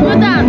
Godan.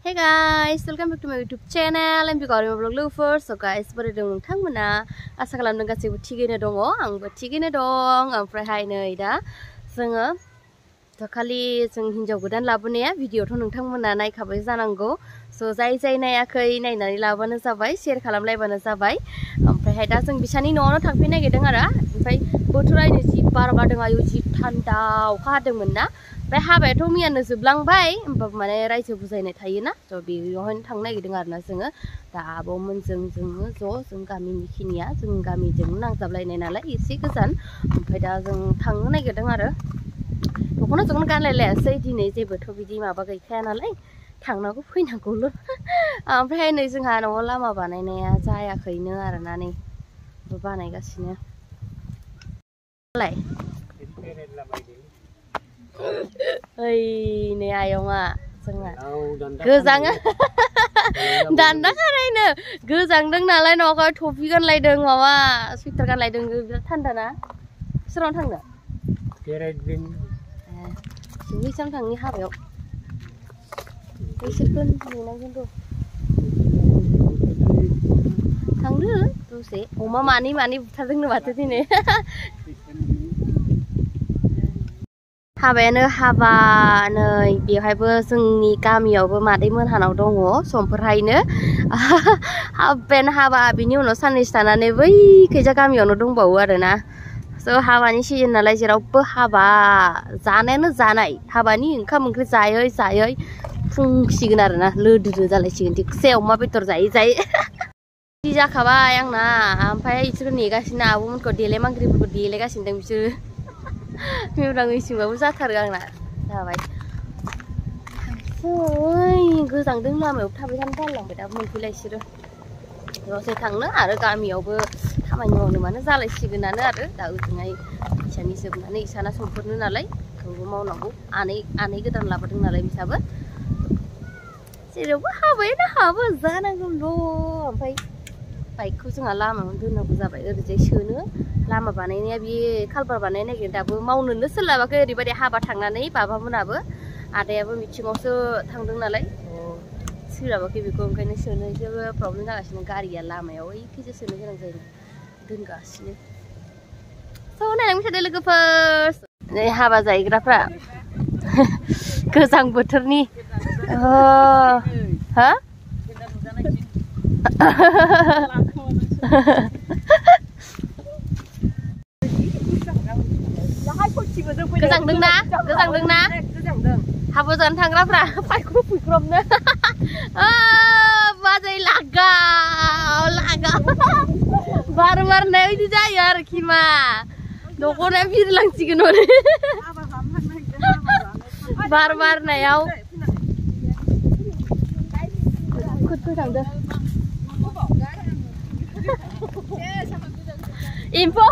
Hey guys, welcome back to my YouTube channel. I'm Bikari vlog lover. So guys, boरै dं नोंथांमोना? आसा खालामदों गासैबो थिगैनो दङ। आंबो थिगैनो दं। ओमफ्रायहाय नै दा जोङो दाखालि जों हिन्जाव गोदान लाबोनाया भिडिअ'थ' नोंथांमोना नायखाबाय जानांगौ। So जाय नायाखै नायनानै लाबानो जाबाय, शेयार खालामलायबानो जाबाय। ओमफ्रायहाय दा जों बिसानि न'आवनो थांफिननो नागिरदों आरो। ओमफ्राय बोथोरा जि बार बारदों आयु जि थान्दा अखा हादोंमोन ना। ओमफ्राय हाबायाथ' मैयानो जोबलांबाय होमबाबो माने रायजो बुजायनाय थायोना थ' बेयावहायनो थांनो नागिरदों आरोना जोङो दा आब'मोनजों जोङो जों गामिनि खिनिया जों गामिजों नांजाबलायनाय नालाय एसे गोजान ओमफ्राय दा जों थांनो नागिरदों आरो दख'ना जों गानलायलायासै दिनै जेबोथ' बिदि माबा गैखाया नालाय थांनांगौ फैनांगौल' ओमफ्राय नै जोंहा न'आव लामा बानायनाया जायाखैनो आरोना नै बानायगासिनो ओइ नै आयंआ जोंना गोजाङो दान्दा खानायनो गोजांदों नालाय न'आवहाय टफि गानलायदों माबा सुइटार गानलायदों बिराद थान्दा ना सोराव थांनो बेरायदों बैसां थांनि हाबायाव बैसोरखौ नुनांगोन र' थांदो दसे अमा मानै बुथारदोंनो माथो दिनै हाबायानो हाबा नै बेवहायबो जोंनि गामियावबो मादै मोनहानाव दङ समफोरहायनो हाबायानो हाबा बिनि उनाव साननैसो थानानै बै खैजा गामियावनो दंबावो आरोना स' हाबानि सिजन नालाय जेरावबो हाबा जानायानो जानाय हाबानि ओंखाम ओंख्रि जायै फुंसिगोन आरोना लोदो जालायसिगोन थिगसे अमा बेदर जायै बिदि जाखाबाय आंना ओमफ्राय बिसोरो नेगासिनो आब'मोनखौ देलायमांग्रिफोरखौ देलायगासिनो दं बिसोरो मेवराङैसिमबाबो जाथारो आंना जाबाय गोजांदों लामायाव थाबाय थानो बालांबाय दा मोनफैलाय बिसोरो दसे थांनो आरो गामियावबो खामानि मावनो मानो जालायसिगोनानो आरो दा ओजोंहाय इसानि जोबनानै इसाना समफोरनो नालाय बेखौबो मावनांगौ आनै गोदान लाबोदों नालाय बिसाबो जेरावबो हाबायानो हाबा जानांगौल' ओमफ्राय बाइकखौ जोंहा लामायावनो दोननांगौ जाबाय ओरैजाय सोनो लामा बानायनाया बे कालभार बानायनो नागिरदों दाबो मावनोनो सोलाबाखै ओरैबायदि हाबा थांनानै बाबामोनाबो आदायाबो मिथिङावसो थांदों नालाय सोलाबाखै बेखौ ओंखायनो सोनो जेबो प्रब्लेम जागासिनो गारिया लामायाव ओइखैसो सोनो गोनां जायो दोनगासिनो स' नायलांबाय थादो लोगोफोर नै हाबा जाहैग्राफ्रा गोजां बोथोरनि हा गोजांदोंना हाबा जानो थांग्राफ्रा फायख्रब फुख्रबनो बाजै लागाव बार बारनाय बिदि जायो आरोखि मा दख'नाया बिरलांसिगोन हरै बार बारनायाव थांदो एम्फौ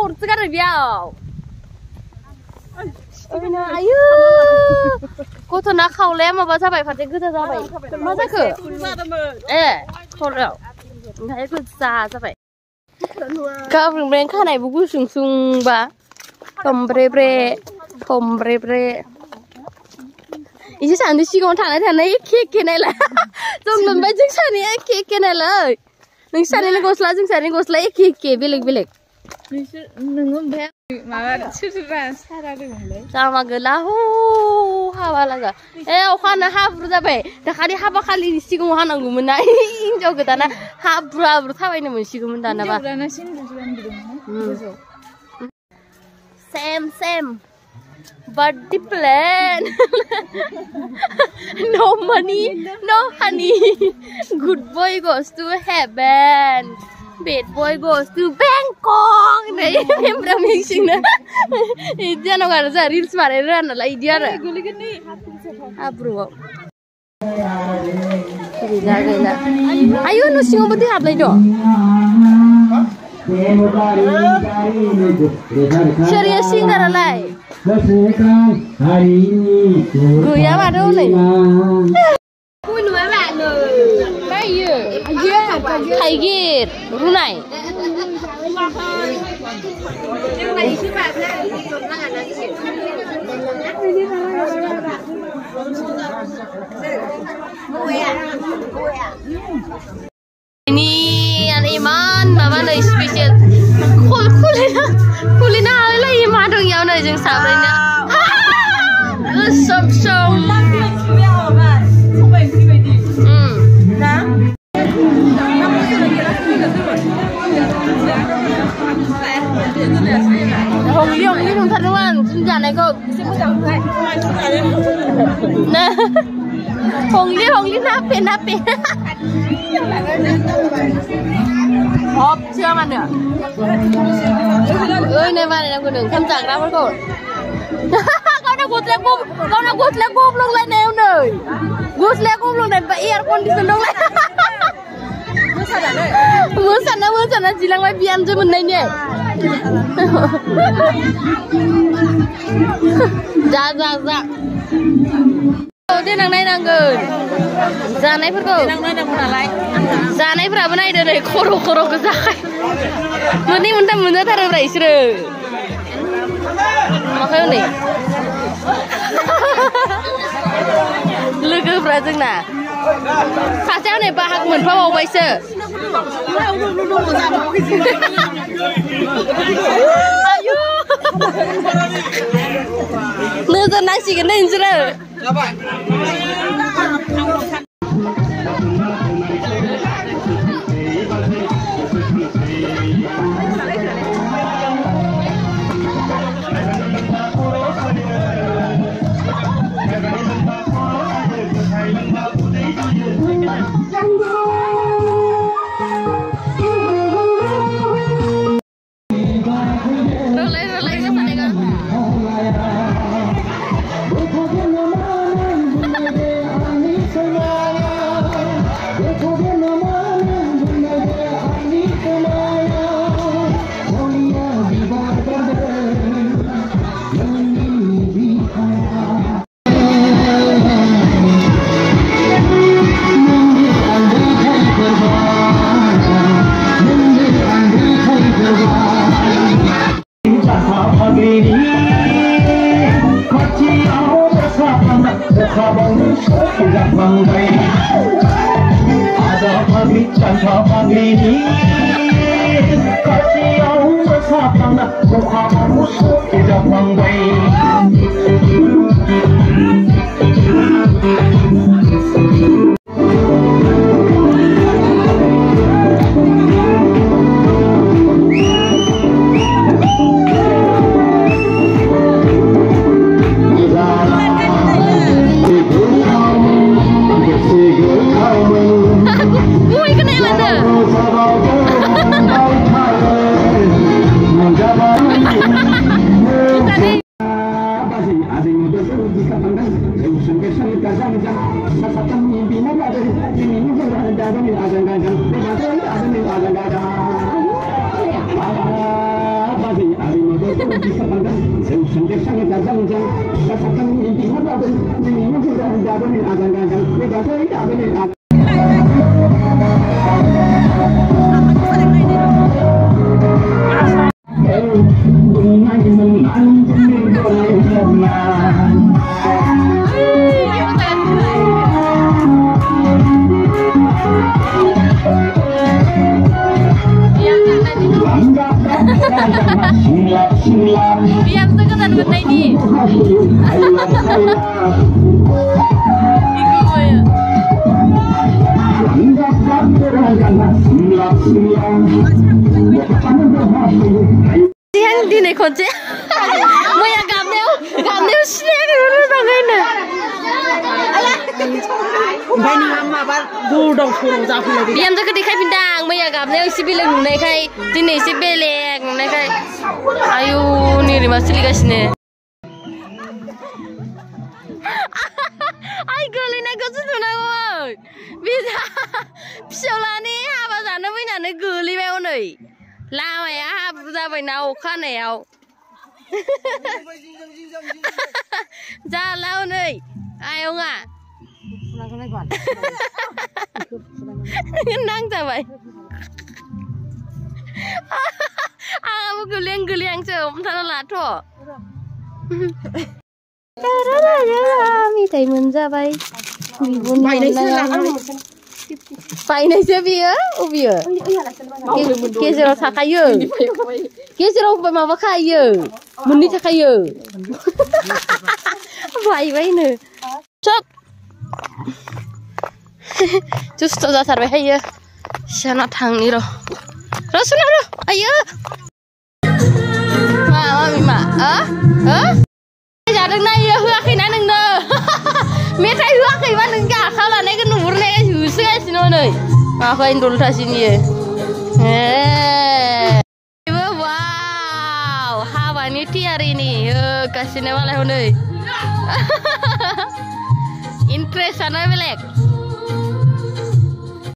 अरसोगारो बेयाव आयु गथ'ना खावलाया माबा जाबाय फारसे गोजा जाबाय मा जाखो ए खर'आव ओमफ्राय गोजा जाबाय गाब्रोंब्रें खानायबो गुसुंबा थमब्रे इसे सानैजों सिगाङाव थानाय एखे नायलाय जों मोनबाय जों सानैया एखे नायलाय नों सानैनि गस्ला जों सानैनि गस्ला एखे बेलेग नोङो ओमफ्राय माबा सोरबा सारा दंमोनलै जामा गोलाव हाबा लागा ए अखानो हाब्रु जाबाय दाखालि हाबा खालिनि सिगाङाव हानांगौमोन ना हिन्जाव गोदाना हाब्रु थाबायनो मोनसिगौमोन दानाबा same birthday plan no money no honey good boy goes to heaven Bad boy goes to Bangkok. Nih, memang mixing na. Ini ano kan, saya reels mana na lah idea na. Abro. Gila. Ayo nu singo budi hablay do. Serius singer alay. Guya mana nih? Haigir, runai. Ini yang Iman, mama nih spesial. Kulina ala Iman dong yang nih jeng sabrina. Sop. Hong Li nung taruan, sunja nih kok. Nah, Hong Li nape. Hop, siapa mana? Nih mana yang gue deng, kamcak ramah kau. Kau nak gue belum lain yang nih. Gue belum lain, air condition dong lain. Musana jilang lagi biar je menanya. Za. Dia nang nanggun. Zanai perko. Zanai berapa nai dari koro kezakai. Mending muntah taruh berisir. Makanya nih. Lugu berajeng na. Kasih nih bahag munpa mau baisa. Ayo. Nuzan nasi kena injera. Biar seketan benda ini. Siang di nih kunci. Mau yang gamel sih dulu dong ini. ओमफ्राय नोंहा माबा गोदाव सोराव जाफैलायदों बिहामजोखौ देखायफिनदां मैया गाबनायाव एसे बेलेग नुनायखाय दिनै एसे बेलेग नुनायखाय आयु निरिमा सोलिगासिनो आइ गोलैनायखौसो नुनांगौमोन फिसौलानि हाबा जानो फैनानै गोलैबाय हनै लामाया हाब्रु जाबायना अखा हानायाव जाला हनै आयंआ नांजाबाय आंहाबो गोलैहांसो हमथाना लाथ' मेथाइ मोनजाबाय बायनायसो बियो अबेयो गेजेराव थाखायो गेजेराव माबाखायो मोननै थाखायो बायबायनो सब दुस्थ' जाथारबाय हायो सियाना थांनि र' सुना र' आयो मा बिमा जादों नायो होआखैना नोंनो मेथाइ होआखैबा नों गाखा लानायखौ नुहुरनाय होसोगासिनो नै माखौ इन्दलथासिनियो वाव हाबानि थियारिनि होगासिनो मालाय हनै इन्ट्रेस्टआनो बेलेग